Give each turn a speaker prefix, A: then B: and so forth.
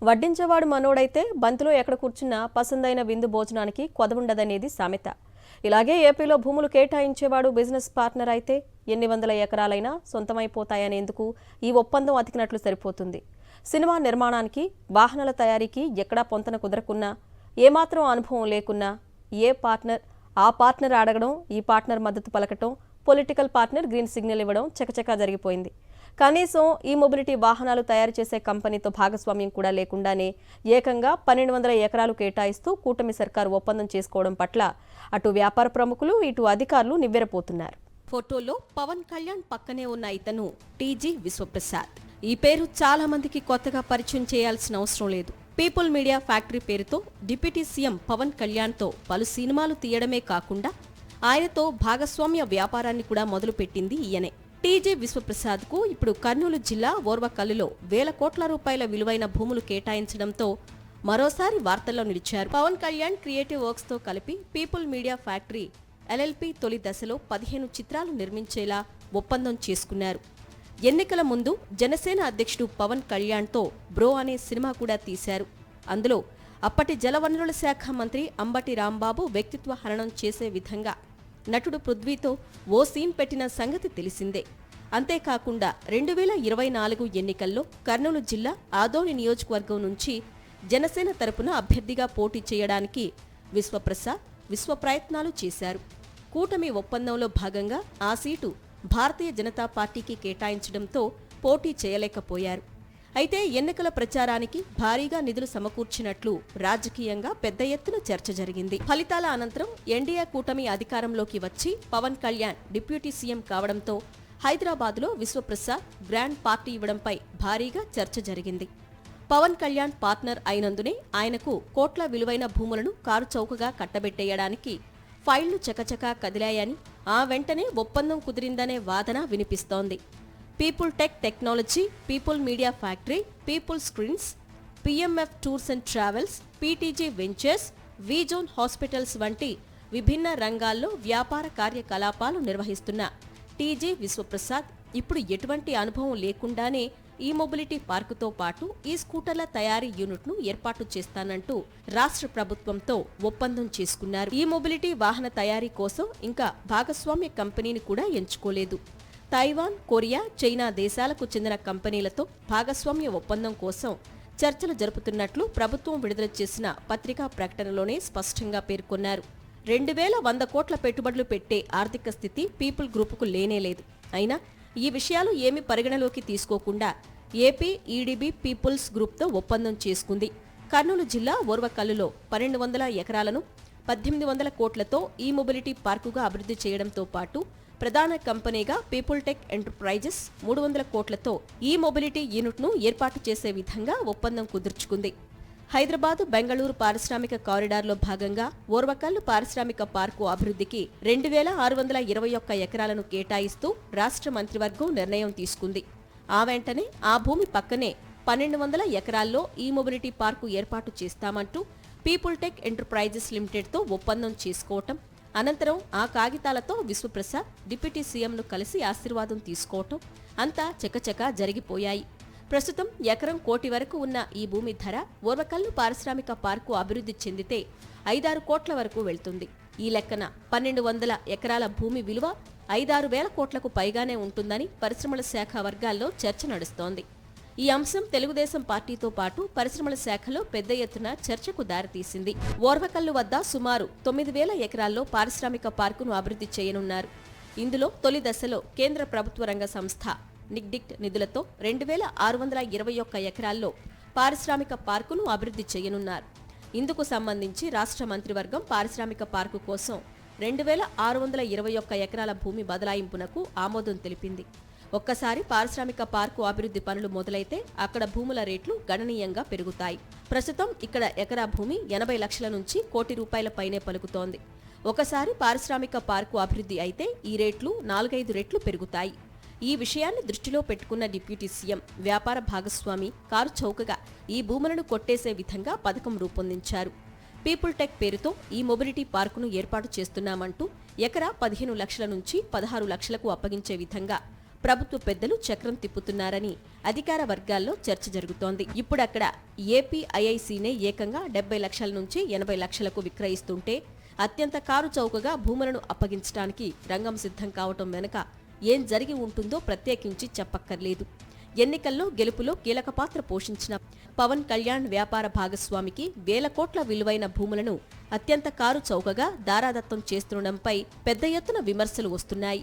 A: వడ్డించేవాడు మనోడైతే బంతిలో ఎక్కడ కూర్చున్నా పసందైన విందు భోజనానికి కొదవుండదనేది సామెత. ఇలాగే ఏపీలో భూములు కేటాయించేవాడు బిజినెస్ పార్ట్నర్ అయితే ఎన్ని వందల ఎకరాలైనా సొంతమైపోతాయనేందుకు ఈ ఒప్పందం అతికినట్లు సరిపోతుంది. సినిమా నిర్మాణానికి, వాహనాల తయారీకి ఎక్కడా పొంతన కుదరకున్నా, ఏమాత్రం అనుభవం లేకున్నా ఏ పార్ట్నర్ ఆ పార్ట్నర్ అడగడం, ఈ పార్ట్నర్ మద్దతు పలకటం, పొలిటికల్ పార్ట్నర్ గ్రీన్ సిగ్నల్ ఇవ్వడం చకచకా జరిగిపోయింది. కనీసం ఈ మొబిలిటీ వాహనాలు తయారు చేసే కంపెనీతో భాగస్వామ్యం కూడా లేకుండానే ఏకంగా 1200 ఎకరాలు కేటాయిస్తూ కూటమి సర్కారు ఒప్పందం చేసుకోవడం పట్ల అటు వ్యాపార ప్రముఖులు, ఇటు అధికారులు నివ్వెరపోతున్నారు. ఫోటోలో పవన్ కళ్యాణ్ పక్కనే ఉన్న ఇతను టీజీ విశ్వప్రసాద్. ఈ పేరు చాలా మందికి కొత్తగా పరిచయం చేయాల్సిన అవసరం లేదు. పీపుల్ మీడియా ఫ్యాక్టరీ పేరుతో డిప్యూటీ సీఎం పవన్ కళ్యాణ్తో పలు సినిమాలు తీయడమే కాకుండా ఆయనతో భాగస్వామ్య వ్యాపారాన్ని కూడా మొదలుపెట్టింది ఈయనే. టీజీ విశ్వప్రసాద్ కు ఇప్పుడు కర్నూలు జిల్లా ఓర్వకల్లులో వేల కోట్ల రూపాయల విలువైన భూములు కేటాయించడంతో మరోసారి వార్తల్లో నిలిచారు. పవన్ కళ్యాణ్ క్రియేటివ్ వర్క్స్ తో కలిపి పీపుల్ మీడియా ఫ్యాక్టరీ ఎల్ఎల్పి తొలి దశలో 15 చిత్రాలు నిర్మించేలా ఒప్పందం చేసుకున్నారు. ఎన్నికల ముందు జనసేన అధ్యక్షుడు పవన్ కళ్యాణ్తో బ్రో అనే సినిమా కూడా తీశారు. అందులో అప్పటి జలవనరుల శాఖ మంత్రి అంబటి రాంబాబు వ్యక్తిత్వ హననం చేసే విధంగా నటుడు పృథ్వీతో ఓ సీన్ పెట్టిన సంగతి తెలిసిందే. అంతేకాకుండా 2024 ఎన్నికల్లో కర్నూలు జిల్లా ఆదోని నియోజకవర్గం నుంచి జనసేన తరపున అభ్యర్థిగా పోటీ చేయడానికి విశ్వప్రసాద్ విశ్వప్రయత్నాలు చేశారు. కూటమి ఒప్పందంలో భాగంగా ఆ సీటు భారతీయ జనతా పార్టీకి కేటాయించడంతో పోటీ చేయలేకపోయారు. అయితే ఎన్నికల ప్రచారానికి భారీగా నిధులు సమకూర్చినట్లు రాజకీయంగా పెద్ద ఎత్తున చర్చ జరిగింది. ఫలితాల అనంతరం ఎన్డీఏ కూటమి అధికారంలోకి వచ్చి పవన్ కళ్యాణ్ డిప్యూటీ సీఎం కావడంతో హైదరాబాద్లో విశ్వప్రసాద్ గ్రాండ్ పార్టీ ఇవ్వడంపై భారీగా చర్చ జరిగింది. పవన్ కళ్యాణ్ పార్ట్నర్ అయినందునే ఆయనకు కోట్ల విలువైన భూములను కారుచౌకగా కట్టబెట్టేయడానికి ఫైళ్లు చకచకా కదిలాయని, ఆ వెంటనే ఒప్పందం కుదిరిందనే వాదన వినిపిస్తోంది. People tech technology, people media factory, people screens, PMF tours and travels, PTG ventures, Vzone hospitals వంటి విభిన్న రంగాల్లో వ్యాపార కార్యకలాపాలు నిర్వహిస్తున్న టీజీ విశ్వప్రసాద్ ఇప్పుడు ఎటువంటి అనుభవం లేకుండానే ఈ మొబిలిటీ పార్కుతో పాటు ఈ స్కూటర్ల తయారీ యూనిట్ను ఏర్పాటు చేస్తానంటూ రాష్ట్ర ప్రభుత్వంతో ఒప్పందం చేసుకున్నారు. ఈ మొబిలిటీ వాహన తయారీ కోసం ఇంకా భాగస్వామ్య కంపెనీని కూడా ఎంచుకోలేదు. తైవాన్, కొరియా, చైనా దేశాలకు చెందిన కంపెనీలతో భాగస్వామ్య ఒప్పందం కోసం చర్చలు జరుపుతున్నట్లు ప్రభుత్వం విడుదల చేసిన పత్రికా ప్రకటనలోనే స్పష్టంగా పేర్కొన్నారు. 2100 కోట్ల పెట్టుబడులు పెట్టే ఆర్థిక స్థితి పీపుల్ గ్రూపుకు లేనేలేదు. అయినా ఈ విషయాలు ఏమీ పరిగణలోకి తీసుకోకుండా ఏపీ ఈడీబీ పీపుల్స్ గ్రూప్తో ఒప్పందం చేసుకుంది. కర్నూలు జిల్లా ఓర్వకల్లులో 1200 ఎకరాలను 1800 కోట్లతో ఈ మొబిలిటీ పార్కుగా అభివృద్ధి చేయడంతో పాటు ప్రధాన కంపెనీగా పీపుల్ టెక్ ఎంటర్ప్రైజెస్ 300 కోట్లతో ఈ మొబిలిటీ యూనిట్ను ఏర్పాటు చేసే విధంగా ఒప్పందం కుదుర్చుకుంది. హైదరాబాద్, బెంగళూరు పారిశ్రామిక కారిడార్లో భాగంగా ఓర్వకల్లు పారిశ్రామిక పార్కు అభివృద్ధికి 2621 ఎకరాలను కేటాయిస్తూ రాష్ట్ర మంత్రివర్గం నిర్ణయం తీసుకుంది. ఆ వెంటనే ఆ భూమి పక్కనే 1200 ఎకరాల్లో ఈ మొబిలిటీ పార్కు ఏర్పాటు చేస్తామంటూ పీపుల్ టెక్ ఎంటర్ప్రైజెస్ లిమిటెడ్తో ఒప్పందం చేసుకోవటం, అనంతరం ఆ కాగితాలతో విశ్వప్రసాద్ డిప్యూటీ సీఎంను కలిసి ఆశీర్వాదం తీసుకోవటం అంతా చకచకా జరిగిపోయాయి. ప్రస్తుతం ఎకరం కోటి వరకు ఉన్న ఈ భూమి ధర ఓర్వకల్లు పారిశ్రామిక పార్కు అభివృద్ధి చెందితే 5-6 కోట్ల వరకు వెళ్తుంది. ఈ లెక్కన 1200 ఎకరాల భూమి విలువ 5-6 వేల కోట్లకు పైగానే ఉంటుందని పరిశ్రమల శాఖ వర్గాల్లో చర్చ నడుస్తోంది. ఈ అంశం తెలుగుదేశం పార్టీతో పాటు పరిశ్రమల శాఖలో పెద్ద ఎత్తున చర్చకు దారితీసింది. ఓర్వకల్లు వద్ద సుమారు 9000 ఎకరాల్లో పారిశ్రామిక పార్కును అభివృద్ధి చేయనున్నారు. ఇందులో తొలి దశలో కేంద్ర ప్రభుత్వ రంగ సంస్థ నిగ్డిక్ట్ నిధులతో 2621 ఎకరాల్లో పారిశ్రామిక పార్కును అభివృద్ధి చేయనున్నారు. ఇందుకు సంబంధించి రాష్ట్ర మంత్రివర్గం పారిశ్రామిక పార్కు కోసం 2621 ఎకరాల భూమి బదలాయింపునకు ఆమోదం తెలిపింది. ఒక్కసారి పారిశ్రామిక పార్కు అభివృద్ధి పనులు మొదలైతే అక్కడ భూముల రేట్లు గణనీయంగా పెరుగుతాయి. ప్రస్తుతం ఇక్కడ ఎకరా భూమి 80 లక్షల నుంచి కోటి రూపాయల పైనే పలుకుతోంది. ఒకసారి పారిశ్రామిక పార్కు అభివృద్ధి అయితే ఈ రేట్లు 4-5 రెట్లు పెరుగుతాయి. ఈ విషయాన్ని దృష్టిలో పెట్టుకున్న డిప్యూటీ సీఎం వ్యాపార భాగస్వామి కారు చౌకగా ఈ భూములను కొట్టేసే విధంగా పథకం రూపొందించారు. పీపుల్ టెక్ పేరుతో ఈ మొబిలిటీ పార్కును ఏర్పాటు చేస్తున్నామంటూ ఎకరా 15 లక్షల నుంచి 16 లక్షలకు అప్పగించే విధంగా ప్రభుత్వ పెద్దలు చక్రం తిప్పుతున్నారని అధికార వర్గాల్లో చర్చ జరుగుతోంది. ఇప్పుడక్కడ ఏపీఐఐసీనే ఏకంగా 70 లక్షల నుంచి 80 లక్షలకు విక్రయిస్తుంటే అత్యంత కారు చౌకగా భూములను అప్పగించడానికి రంగం సిద్ధం కావటం వెనుక ఏం జరిగి ఉంటుందో ప్రత్యేకించి చెప్పక్కర్లేదు. ఎన్నికల్లో గెలుపులో కీలక పాత్ర పోషించిన పవన్ కళ్యాణ్ వ్యాపార భాగస్వామికి వేల కోట్ల విలువైన భూములను అత్యంత కారు చౌకగా దారాదత్తం చేస్తుండడంపై పెద్ద ఎత్తున విమర్శలు వస్తున్నాయి.